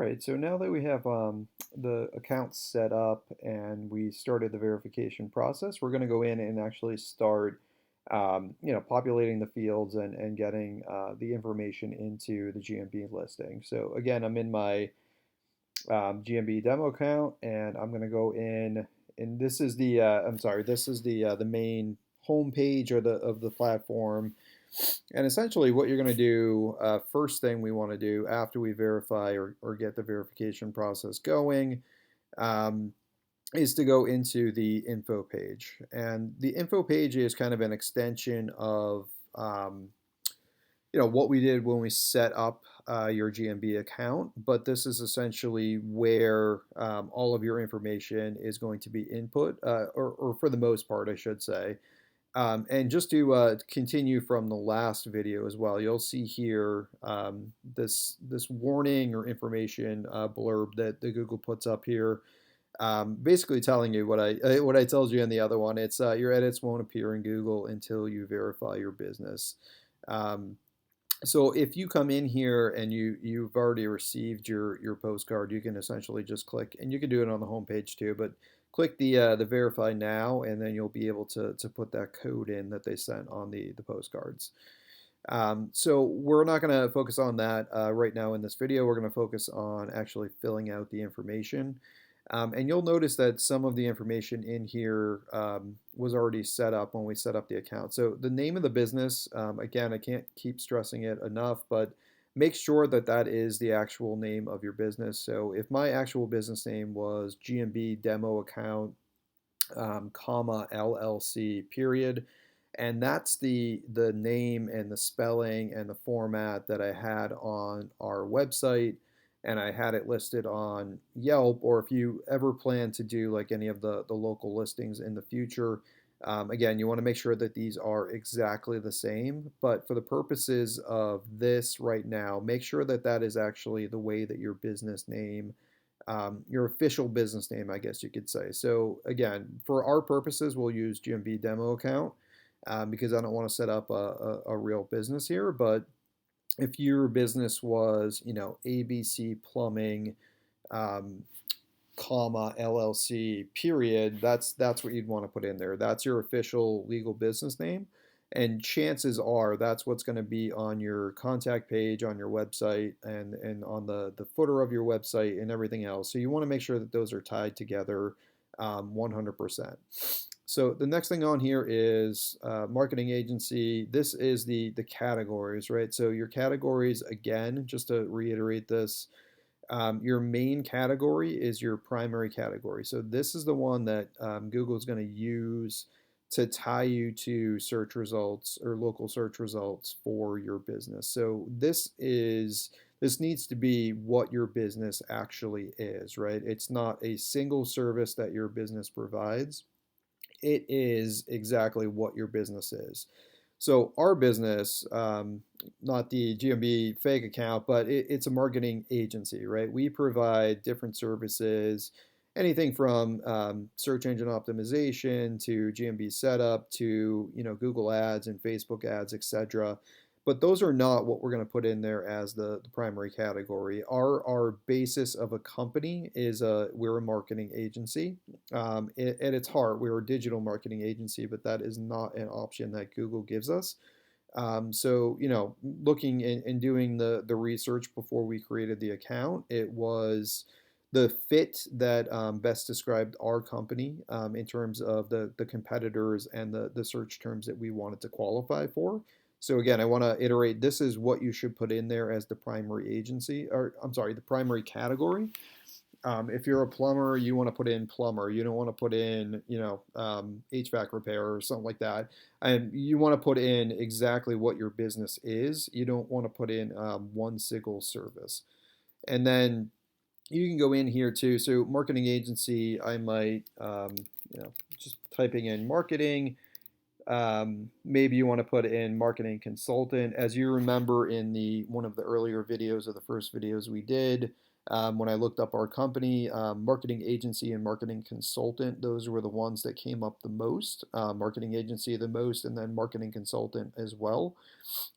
right, so now that we have the account set up and we started the verification process, we're going to go in and actually start, populating the fields and getting the information into the GMB listing. So again, I'm in my GMB demo account, and I'm going to go in, and this is this is the main home page or of the platform. And essentially what you're going to do, first thing we want to do after we verify or get the verification process going, um, is to go into the info page. And the info page is kind of an extension of what we did when we set up your GMB account, but this is essentially where all of your information is going to be input, or for the most part, I should say. And just to continue from the last video as well, you'll see here this warning or information blurb that the Google puts up here, basically telling you what I told you in the other one. It's your edits won't appear in Google until you verify your business. Um, so if you come in here and you've already received your postcard, you can essentially just click, and you can do it on the home page too, but click the verify now, and then you'll be able to put that code in that they sent on the postcards. So we're not going to focus on that right now in this video. We're going to focus on actually filling out the information. And you'll notice that some of the information in here was already set up when we set up the account. So the name of the business, again, I can't keep stressing it enough, but make sure that that is the actual name of your business. So if my actual business name was GMB Demo Account, comma LLC period, and that's the name and the spelling and the format that I had on our website, and I had it listed on Yelp, or if you ever plan to do like any of the local listings in the future, again, you want to make sure that these are exactly the same. But for the purposes of this right now, make sure that that is actually the way that your business name, your official business name, I guess you could say. So again, for our purposes, we'll use GMB demo account because I don't want to set up a real business here. But if your business was, ABC Plumbing, um, comma LLC period, that's what you'd want to put in there. That's your official legal business name, and chances are that's what's going to be on your contact page on your website, and on the footer of your website and everything else. So you want to make sure that those are tied together 100%. So the next thing on here is marketing agency. This is the categories, right? So your categories, again, just to reiterate this, your main category is your primary category. So this is the one that Google is going to use to tie you to search results or local search results for your business. So this needs to be what your business actually is, right? It's not a single service that your business provides. It is exactly what your business is. So our business, not the GMB fake account, but it's a marketing agency, right? We provide different services, anything from search engine optimization to GMB setup to Google ads and Facebook ads, etc. But those are not what we're going to put in there as the primary category. Our basis of a company is we're a marketing agency. At its heart, we're a digital marketing agency, but that is not an option that Google gives us. So, looking and doing the research before we created the account, it was the fit that best described our company in terms of the competitors and the search terms that we wanted to qualify for. So again, I want to iterate, this is what you should put in there as the primary agency, or I'm sorry, the primary category. If you're a plumber, you want to put in plumber. You don't want to put in, HVAC repair or something like that. And you want to put in exactly what your business is. You don't want to put in one single service. And then you can go in here too. So marketing agency, I might, just typing in marketing. Maybe you want to put in marketing consultant. As you remember in one of the earlier videos, or the first videos we did, When I looked up our company, marketing agency and marketing consultant, those were the ones that came up the most. Marketing agency the most, and then marketing consultant as well.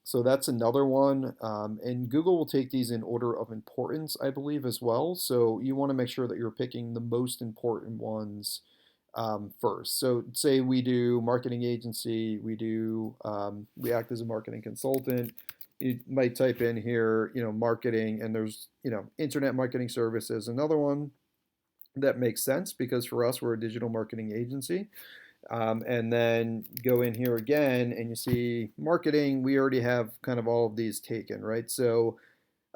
So that's another one. And Google will take these in order of importance, I believe, as well. So you want to make sure that you're picking the most important ones first. So say we do marketing agency, we act as a marketing consultant. You might type in here, marketing, and there's, internet marketing services. Another one that makes sense because for us, we're a digital marketing agency. And then go in here again and you see marketing, we already have kind of all of these taken, right? So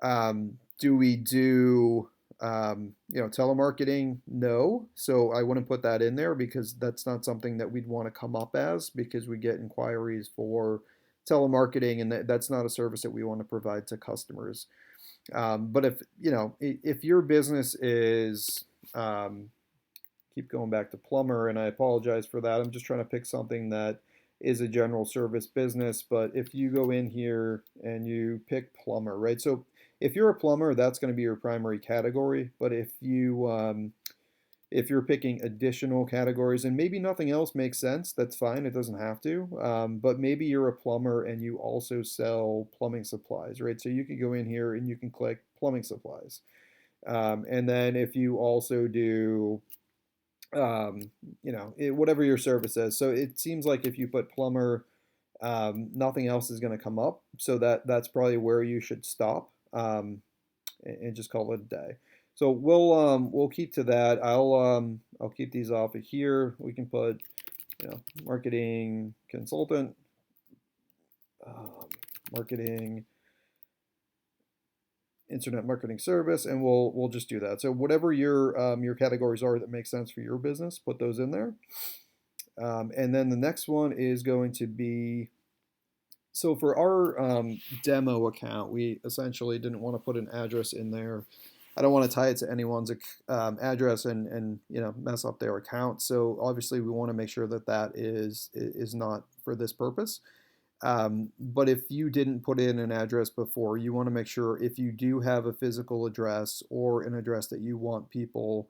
do we do telemarketing? No. So I wouldn't put that in there because that's not something that we'd want to come up as because we get inquiries for telemarketing and that's not a service that we want to provide to customers. But if your business is keep going back to plumber, and I apologize for that. I'm just trying to pick something that is a general service business. But if you go in here and you pick plumber, right? So if you're a plumber, that's going to be your primary category. But if you're picking additional categories and maybe nothing else makes sense, that's fine. It doesn't have to. But maybe you're a plumber and you also sell plumbing supplies, right? So you can go in here and you can click plumbing supplies. And then if you also do whatever your service is. So it seems like if you put plumber, nothing else is going to come up. So that's probably where you should stop and just call it a day. So we'll keep to that. I'll keep these off of here. We can put marketing consultant, marketing internet marketing service, and we'll just do that. So whatever your categories are that make sense for your business, put those in there. And then the next one is going to be, so for our demo account, we essentially didn't want to put an address in there. I don't want to tie it to anyone's address and mess up their account. So obviously we want to make sure that that is not for this purpose. But if you didn't put in an address before, you want to make sure if you do have a physical address or an address that you want people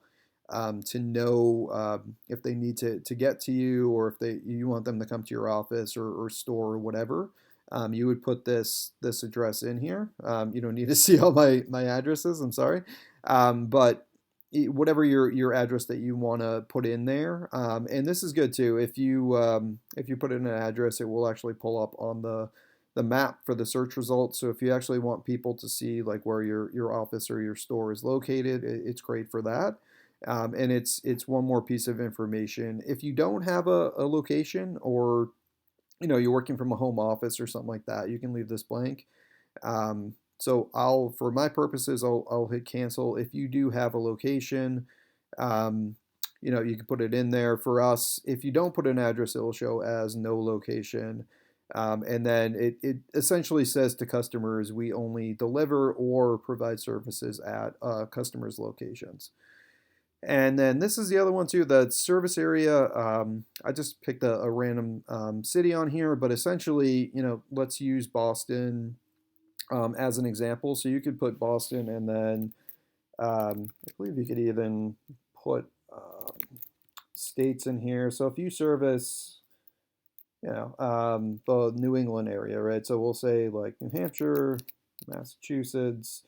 to know if they need to get to you or if you want them to come to your office or store or whatever, you would put this address in here. You don't need to see all my addresses. I'm sorry, but whatever your address that you want to put in there, and this is good too. If you put in an address, it will actually pull up on the map for the search results. So if you actually want people to see like where your office or your store is located, it's great for that. And it's one more piece of information. If you don't have a location or you're working from a home office or something like that, you can leave this blank. So for my purposes, I'll hit cancel. If you do have a location, you can put it in there. For us, if you don't put an address, it will show as no location. And then it essentially says to customers, we only deliver or provide services at customers' locations. And then this is the other one too, the service area. I just picked a random city on here, but essentially, let's use Boston as an example. So you could put Boston and then I believe you could even put states in here. So if you service, the New England area, right? So we'll say like New Hampshire, Massachusetts,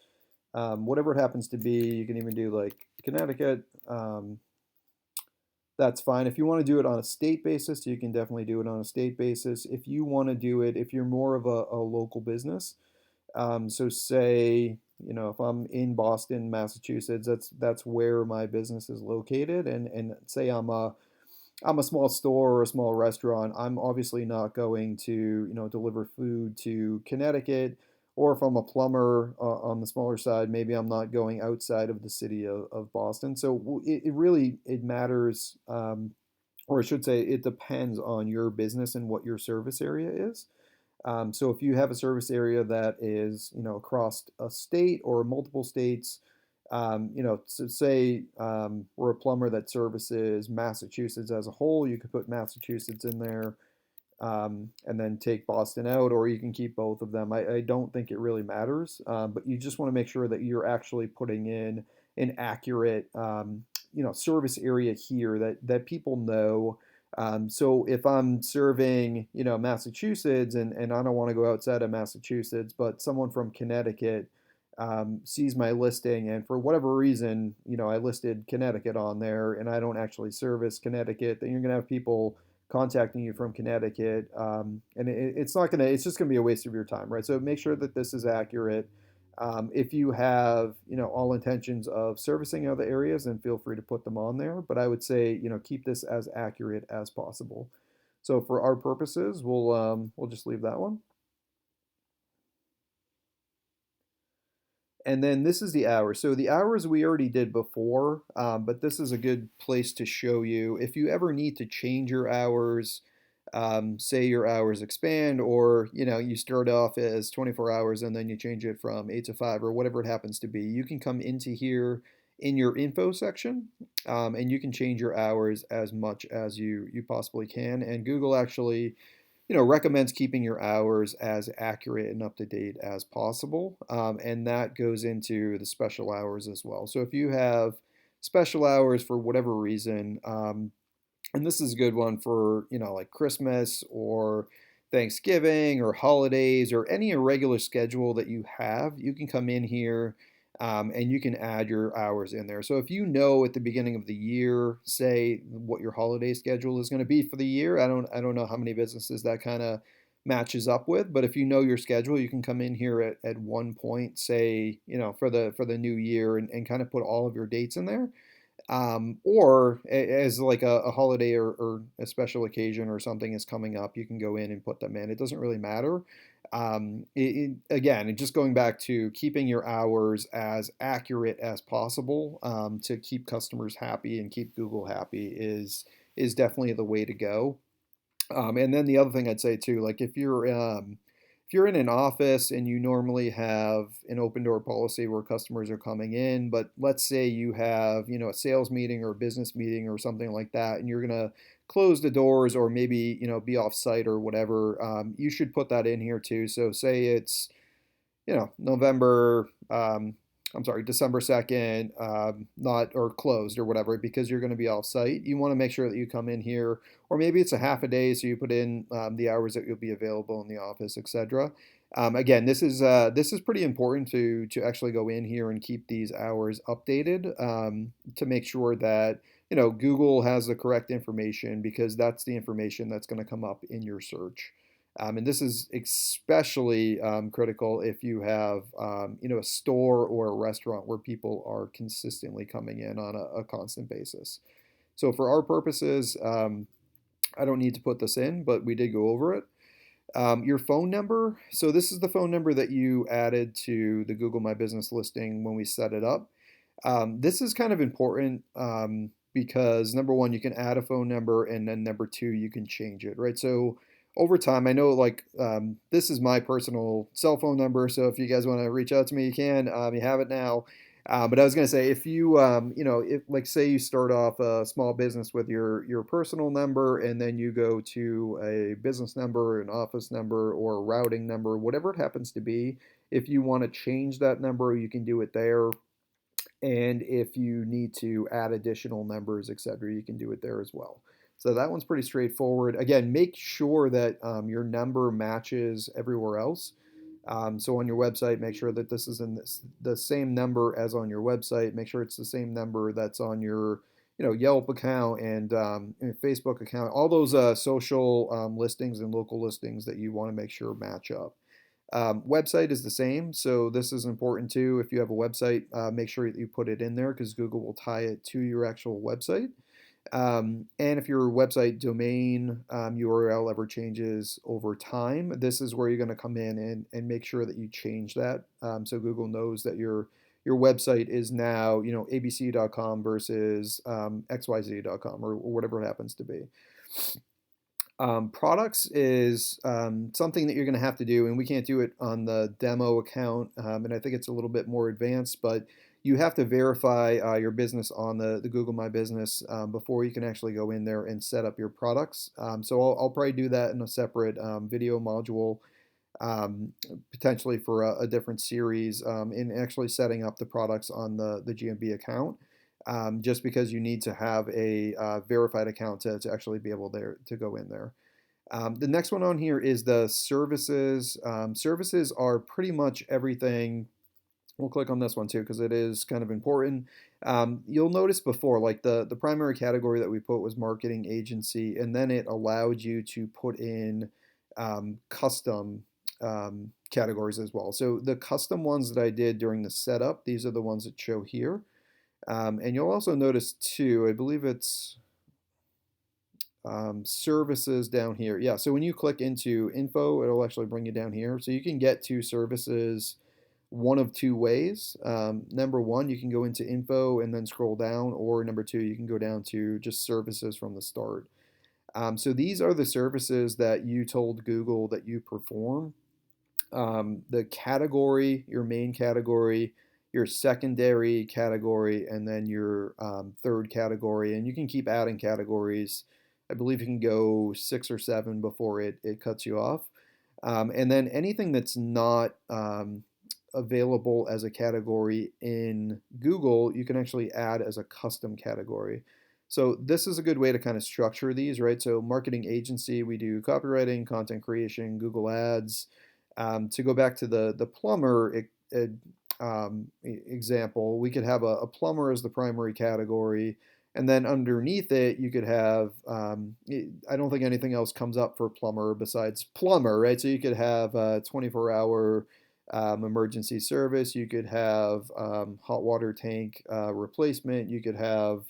whatever it happens to be. You can even do like Connecticut. That's fine. If you want to do it on a state basis, you can definitely do it on a state basis. If you want to do it, if you're more of a local business, so say, if I'm in Boston, Massachusetts, that's where my business is located, and say I'm a small store or a small restaurant, I'm obviously not going to, deliver food to Connecticut. Or if I'm a plumber on the smaller side, maybe I'm not going outside of the city of Boston. So it really it matters, or I should say, it depends on your business and what your service area is. So if you have a service area that is, across a state or multiple states, so say we're a plumber that services Massachusetts as a whole, you could put Massachusetts in there. and then take Boston out, or you can keep both of them. I don't think it really matters, but you just want to make sure that you're actually putting in an accurate, service area here that people know. So if I'm serving, Massachusetts, and I don't want to go outside of Massachusetts, but someone from Connecticut sees my listing, and for whatever reason, I listed Connecticut on there, and I don't actually service Connecticut, then you're gonna have people contacting you from Connecticut, and it's not gonna, it's just gonna be a waste of your time, right? So make sure that this is accurate. If you have, all intentions of servicing other areas, then feel free to put them on there. But I would say, keep this as accurate as possible. So for our purposes, we'll just leave that one. And then this is the hours. So the hours we already did before, but this is a good place to show you. If you ever need to change your hours, say your hours expand, or you start off as 24 hours and then you change it from 8 to 5 or whatever it happens to be, you can come into here in your info section, and you can change your hours as much as you possibly can. And Google actually recommends keeping your hours as accurate and up to date as possible. And that goes into the special hours as well. So if you have special hours for whatever reason, and this is a good one for, like Christmas or Thanksgiving or holidays or any irregular schedule that you have, you can come in here, and you can add your hours in there. So if you know at the beginning of the year, say what your holiday schedule is going to be for the year, I don't know how many businesses that kind of matches up with, but if you know your schedule, you can come in here at one point, say, for the new year, and kind of put all of your dates in there, or as like a holiday, or a special occasion or something is coming up, you can go in and put them in. It doesn't really matter. Again, just going back to keeping your hours as accurate as possible, to keep customers happy and keep Google happy is definitely the way to go. And then the other thing I'd say too, like if you're in an office and you normally have an open door policy where customers are coming in, but let's say you have, a sales meeting or a business meeting or something like that, and you're gonna close the doors, or maybe, be off site or whatever, you should put that in here too. So say it's, November, I'm sorry, December 2nd, not, or closed or whatever, because you're going to be off site. You want to make sure that you come in here, or maybe it's a half a day, so you put in the hours that you'll be available in the office, etc. Again, this is pretty important to actually go in here and keep these hours updated, to make sure that Google has the correct information, because that's the information that's going to come up in your search. And this is especially critical if you have, a store or a restaurant where people are consistently coming in on a constant basis. So for our purposes, I don't need to put this in, but we did go over it. Your phone number. So this is the phone number that you added to the Google My Business listing when we set it up. This is kind of important, because number one, you can add a phone number, and then number two, you can change it, right? So over time, I know, like, this is my personal cell phone number, so if you guys want to reach out to me, you can. You have it now. But I was going to say, if you, if, like, say you start off a small business with your personal number, and then you go to a business number, an office number, or a routing number, whatever it happens to be, if you want to change that number, you can do it there. And if you need to add additional numbers, etc., you can do it there as well. So that one's pretty straightforward. Again, make sure that your number matches everywhere else. So on your website, make sure that this is in the same number as on your website. Make sure it's the same number that's on your Yelp account, and Facebook account. All those social listings and local listings that you want to make sure match up. Website is the same, so this is important too. If you have a website, make sure that you put it in there, because Google will tie it to your actual website. And if your website domain URL ever changes over time, this is where you're going to come in and make sure that you change that, so Google knows that your website is now abc.com versus xyz.com, or whatever it happens to be. Products is something that you're going to have to do, and we can't do it on the demo account, and I think it's a little bit more advanced, but you have to verify your business on the Google My Business before you can actually go in there and set up your products. So I'll probably do that in a separate video module, um, potentially for a different series, in actually setting up the products on the GMB account. Just because you need to have a verified account to actually be able there to go in there. The next one on here is the services. Services are pretty much everything. We'll click on this one too because it is kind of important. You'll notice before, like the primary category that we put was marketing agency, and then it allowed you to put in custom categories as well. So the custom ones that I did during the setup, these are the ones that show here. And you'll also notice too, I believe it's services down here. Yeah, so when you click into info, it'll actually bring you down here. So you can get to services one of two ways. Number one, you can go into info and then scroll down, or number two, you can go down to just services from the start. So these are the services that you told Google that you perform. The category, your main category, your secondary category, and then your third category. And you can keep adding categories. I believe you can go 6 or 7 before it cuts you off. And then anything that's not available as a category in Google, you can actually add as a custom category. So this is a good way to kind of structure these, right? So marketing agency, we do copywriting, content creation, Google Ads. To go back to the plumber example, we could have a plumber as the primary category, and then underneath it, you could have, I don't think anything else comes up for plumber besides plumber, right? So you could have a 24-hour emergency service, you could have hot water tank replacement, you could have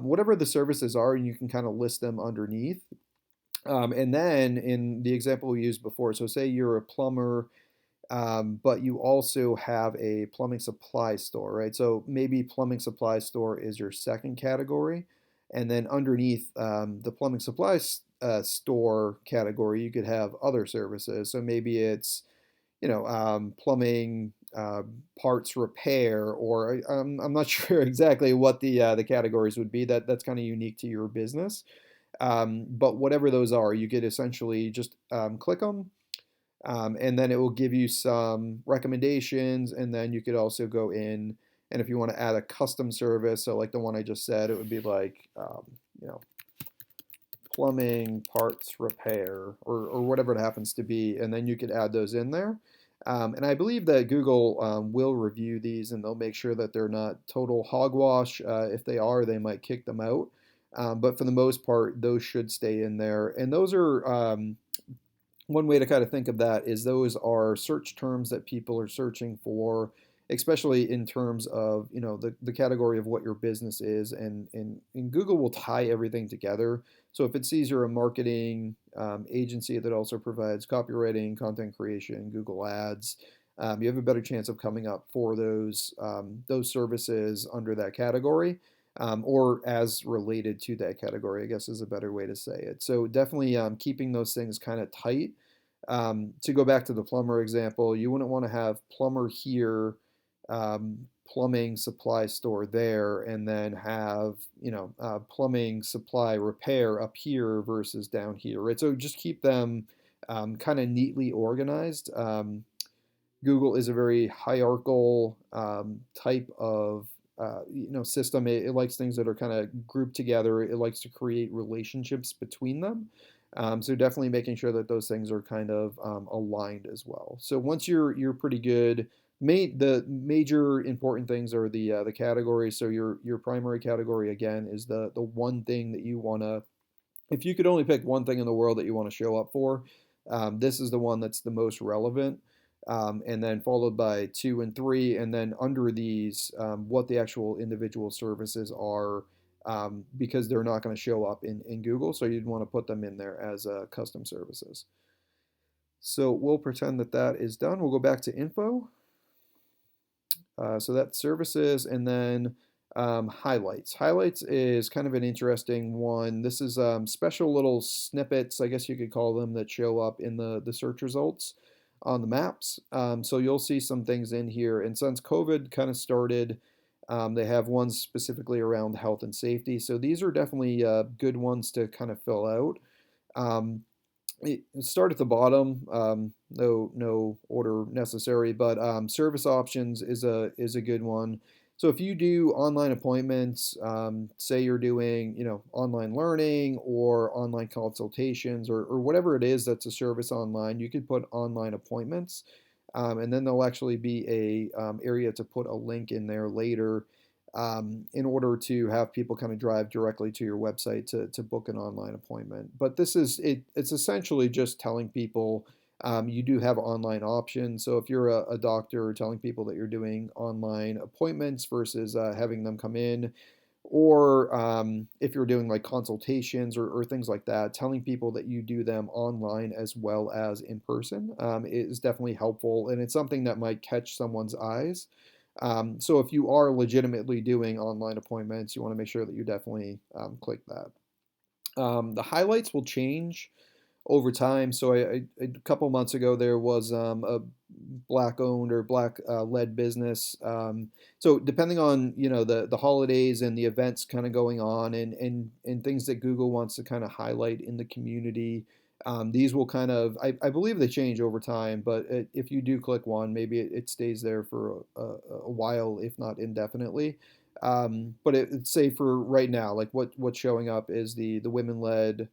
whatever the services are, and you can kind of list them underneath. And then in the example we used before, so say you're a plumber, but you also have a plumbing supply store, right? So maybe plumbing supply store is your second category. And then underneath the plumbing supply store category, you could have other services. So maybe it's, plumbing parts repair, or I'm not sure exactly what the categories would be. That's kind of unique to your business. But whatever those are, you could essentially just click them, and then it will give you some recommendations. And then you could also go in, and if you want to add a custom service, so like the one I just said, it would be like, you know, plumbing parts repair, or whatever it happens to be, and then you could add those in there. And I believe that Google will review these, and they'll make sure that they're not total hogwash. If they are, they might kick them out. But for the most part, those should stay in there. And those are one way to kind of think of that is those are search terms that people are searching for, especially in terms of the category of what your business is, and Google will tie everything together. So if it sees you're a marketing agency that also provides copywriting, content creation, Google Ads, you have a better chance of coming up for those services under that category. Or as related to that category, I guess is a better way to say it. So definitely keeping those things kind of tight. To go back to the plumber example, you wouldn't want to have plumber here, plumbing supply store there, and then have plumbing supply repair up here versus down here, right? So just keep them kind of neatly organized. Google is a very hierarchical type of system. It likes things that are kind of grouped together. It likes to create relationships between them. So definitely making sure that those things are kind of aligned as well. So once you're pretty good, the major important things are the categories. So your primary category again is the one thing that you want to. If you could only pick one thing in the world that you want to show up for, this is the one that's the most relevant. And then followed by 2 and 3, and then under these, what the actual individual services are, because they're not going to show up in Google, so you'd want to put them in there as custom services. So we'll pretend that that is done. We'll go back to info. So that's services, and then highlights. Highlights is kind of an interesting one. This is special little snippets, I guess you could call them, that show up in the search results on the maps. So you'll see some things in here. And since COVID kind of started, They have ones specifically around health and safety. So these are definitely good ones to kind of fill out. Um, Start at the bottom. No order necessary, but service options is a good one. So if you do online appointments, say you're doing online learning or online consultations or whatever it is that's a service online, you could put online appointments, and then there'll actually be a area to put a link in there later, in order to have people kind of drive directly to your website to book an online appointment. But this is it's essentially just telling people you do have online options. So if you're a doctor, telling people that you're doing online appointments versus having them come in, or if you're doing like consultations or things like that, telling people that you do them online as well as in person is definitely helpful, and it's something that might catch someone's eyes. So if you are legitimately doing online appointments, you want to make sure that you definitely click that. The highlights will change over time. So a couple months ago, there was a black owned or black led business. So depending on the holidays and the events kind of going on, and things that Google wants to kind of highlight in the community, these will kind of I believe they change over time. But if you do click one, maybe it stays there for a while, if not indefinitely. But say for right now, like what's showing up is the women led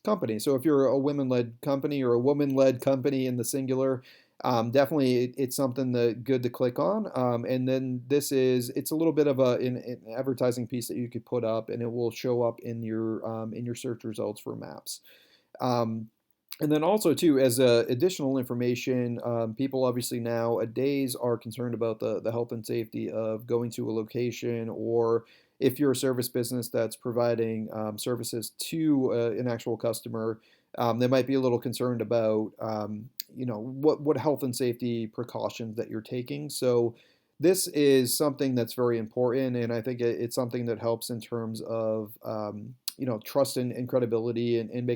company. So if you're a women-led company or a woman-led company in the singular, definitely it's something that good to click on. And then it's a little bit of an advertising piece that you could put up, and it will show up in your search results for maps. Um, and then also too, as additional information, people obviously nowadays are concerned about the health and safety of going to a location, or if you're a service business that's providing services to an actual customer, they might be a little concerned about what health and safety precautions that you're taking. So this is something that's very important, and I think it's something that helps in terms of trust and credibility, and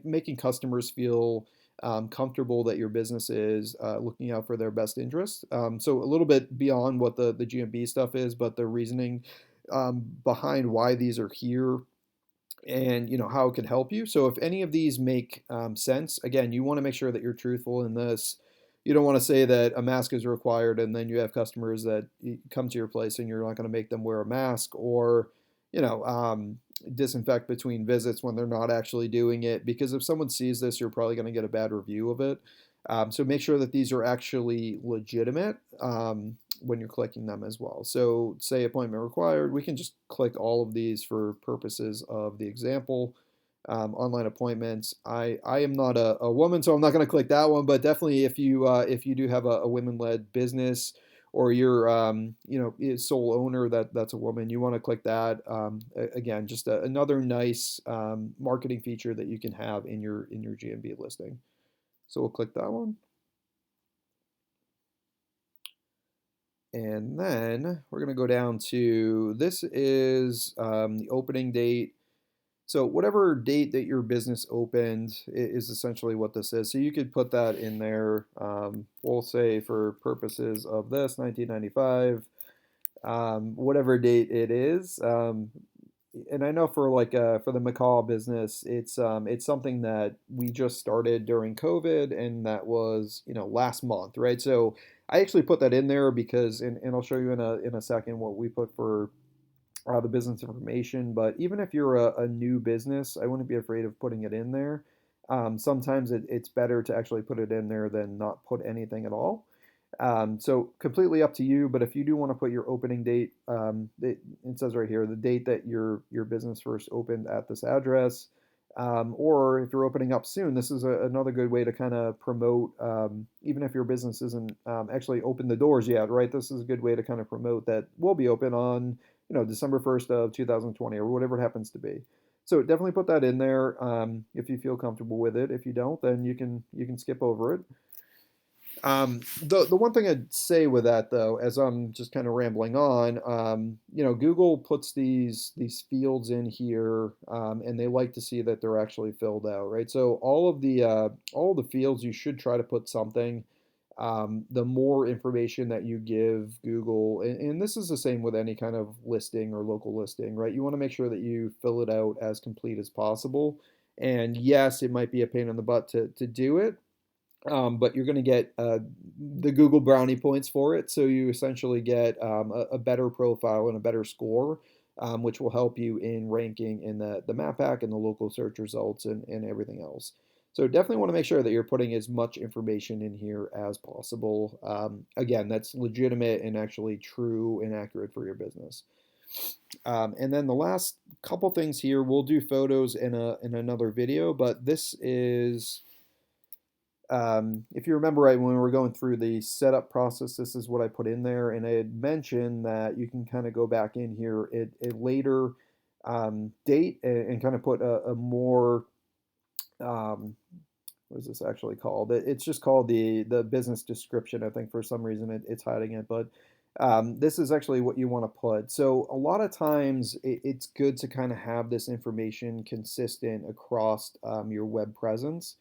making customers feel comfortable that your business is looking out for their best interest. So a little bit beyond what the GMB stuff is, but the reasoning behind why these are here, and how it could help you. So if any of these make sense, again, you want to make sure that you're truthful in this. You don't want to say that a mask is required and then you have customers that come to your place and you're not going to make them wear a mask, or you know um, disinfect between visits when they're not actually doing it, because if someone sees this, you're probably going to get a bad review of it. So make sure that these are actually legitimate when you're clicking them as well. So say appointment required, we can just click all of these for purposes of the example. Online appointments. I am not a woman, so I'm not going to click that one. But definitely, if you do have a women-led business, or you're sole owner, that's a woman, you want to click that. Again, just another nice marketing feature that you can have in your GMB listing. So we'll click that one. And then we're going to go down to, this is the opening date. So whatever date that your business opened is essentially what this is. So you could put that in there. We'll say for purposes of this, 1995, whatever date it is. And I know for for the McCall business, it's something that we just started during COVID, and that was last month, right? So I actually put that in there because, and I'll show you in a second what we put for the business information. But even if you're a new business, I wouldn't be afraid of putting it in there. Sometimes it's better to actually put it in there than not put anything at all. So completely up to you, but if you do want to put your opening date, it says right here the date that your business first opened at this address, or if you're opening up soon, this is another good way to kind of promote, even if your business isn't actually open the doors yet, right? This is a good way to kind of promote that we'll be open on December 1st of 2020 or whatever it happens to be. So definitely put that in there if you feel comfortable with it. If you don't, then you can skip over it. The one thing I'd say with that though, as I'm just kind of rambling on, Google puts these fields in here, and they like to see that they're actually filled out, right? So all of the fields you should try to put something. the more information that you give Google, and this is the same with any kind of listing or local listing, right? You want to make sure that you fill it out as complete as possible. And yes, it might be a pain in the butt to do it, but you're going to get the Google brownie points for it. So you essentially get a better profile and a better score, which will help you in ranking in the map pack and the local search results and everything else. So definitely want to make sure that you're putting as much information in here as possible. Again, that's legitimate and actually true and accurate for your business. And then the last couple things here, we'll do photos in another video, but this is if you remember right when we were going through the setup process, this is what I put in there, and I had mentioned that you can kind of go back in here at a later date and kind of put a more um, what is this actually called? It's just called the business description. I think for some reason it's hiding it, but this is actually what you want to put. So a lot of times it's good to kind of have this information consistent across your web presence.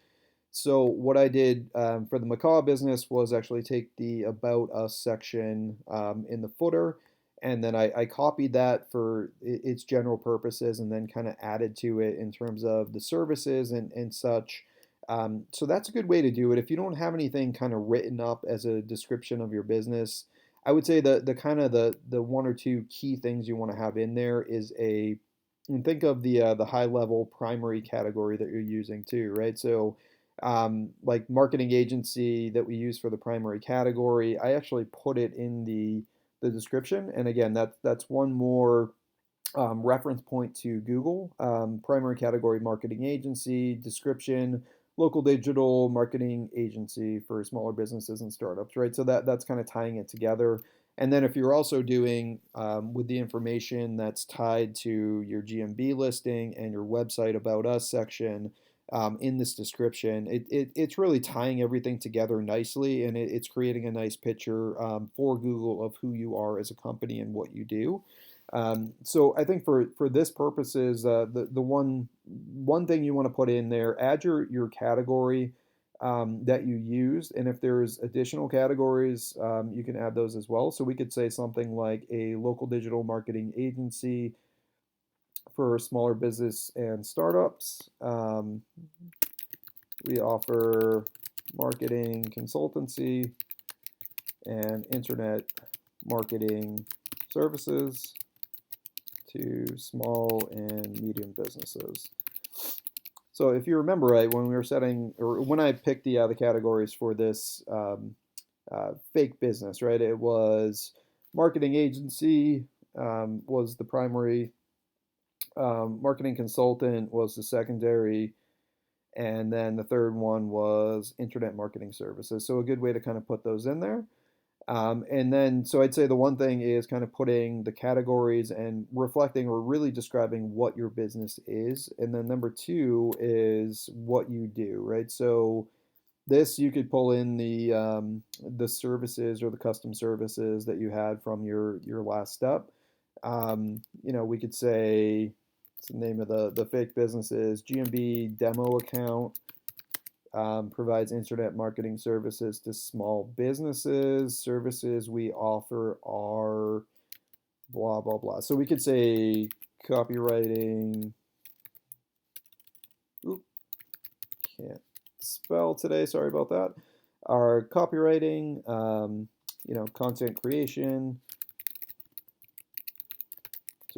So what I did for the macaw business was actually take the About Us section in the footer, and then I copied that for its general purposes, and then kind of added to it in terms of the services and such. So that's a good way to do it. If you don't have anything kind of written up as a description of your business, I would say the kind of the one or two key things you want to have in there is and think of the high level primary category that you're using too, right? So like marketing agency that we use for the primary category, I actually put it in the description. And again, that's one more reference point to Google. Primary category marketing agency, description, local digital marketing agency for smaller businesses and startups, right? So that's kind of tying it together. And then if you're also doing with the information that's tied to your GMB listing and your website About Us section, in this description, it's really tying everything together nicely, and it's creating a nice picture for Google of who you are as a company and what you do. So I think for this purposes, the one thing you want to put in there, add your category that you used, and if there's additional categories, you can add those as well. So we could say something like a local digital marketing agency for smaller business and startups. We offer marketing consultancy and internet marketing services to small and medium businesses. So if you remember right, when we were setting, or when I picked the categories for this fake business, right, it was marketing agency was the primary, marketing consultant was the secondary, and then the third one was internet marketing services. So a good way to kind of put those in there. And then, so I'd say the one thing is kind of putting the categories and reflecting or really describing what your business is. And then number two is what you do, right? So this you could pull in the services or the custom services that you had from your last step. We could say what's the name of the fake businesses, GMB demo account. Provides internet marketing services to small businesses. Services we offer are blah, blah, blah. So we could say copywriting. Oop, can't spell today. Sorry about that. Our copywriting, content creation,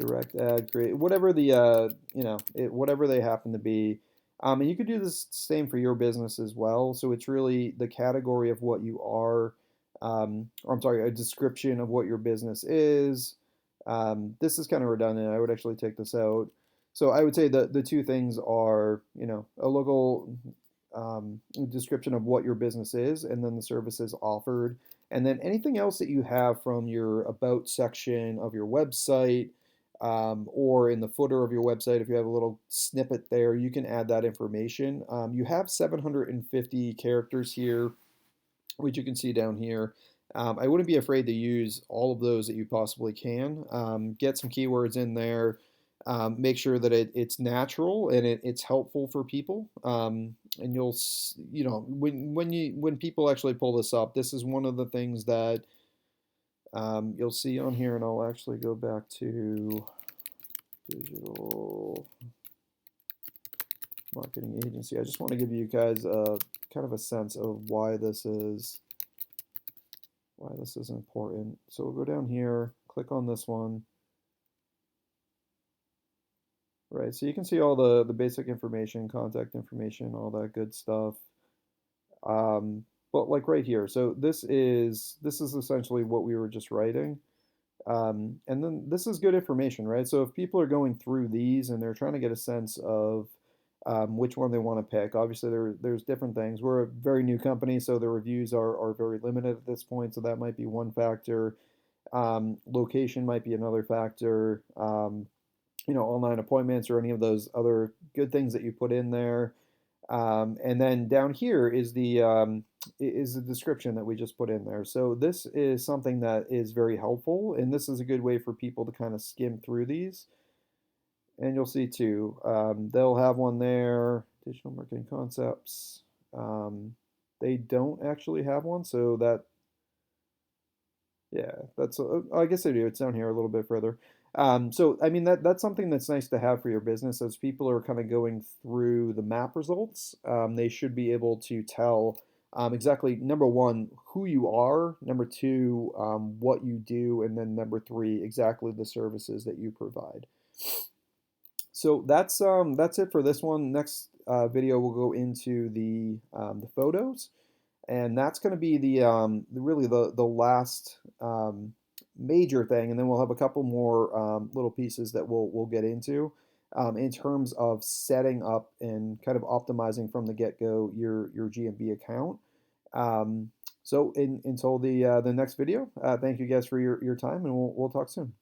direct ad create, whatever whatever they happen to be. And you could do this same for your business as well. So it's really the category of what you are, or I'm sorry, a description of what your business is. This is kind of redundant. I would actually take this out. So I would say the two things are, a local description of what your business is, and then the services offered, and then anything else that you have from your about section of your website, or in the footer of your website, if you have a little snippet there, you can add that information. You have 750 characters here, which you can see down here. I wouldn't be afraid to use all of those that you possibly can. Get some keywords in there. Make sure that it's natural and it's helpful for people. And you know, when people actually pull this up, this is one of the things that you'll see on here. And I'll actually go back to digital marketing agency. I just want to give you guys a kind of a sense of why this is important. So we'll go down here, click on this one. Right, so you can see all the basic information, contact information, all that good stuff. Um, but like right here, so this is essentially what we were just writing. And then this is good information, right? So if people are going through these and they're trying to get a sense of which one they want to pick, obviously there's different things. We're a very new company, so the reviews are very limited at this point, so that might be one factor. Location might be another factor. You know, online appointments or any of those other good things that you put in there. And then down here is the description that we just put in there. So this is something that is very helpful, and this is a good way for people to kind of skim through these. And you'll see too, they'll have one there, digital marketing concepts. They don't actually have one, so that yeah, that's I guess they do. It's down here a little bit further. So I mean that's something that's nice to have for your business as people are kind of going through the map results. They should be able to tell exactly number one who you are, number two what you do, and then number three exactly the services that you provide. So that's it for this one. Next video we'll go into the photos, and that's going to be really the last major thing, and then we'll have a couple more little pieces that we'll get into in terms of setting up and kind of optimizing from the get-go your GMB account. So until the next video, thank you guys for your time, and we'll talk soon.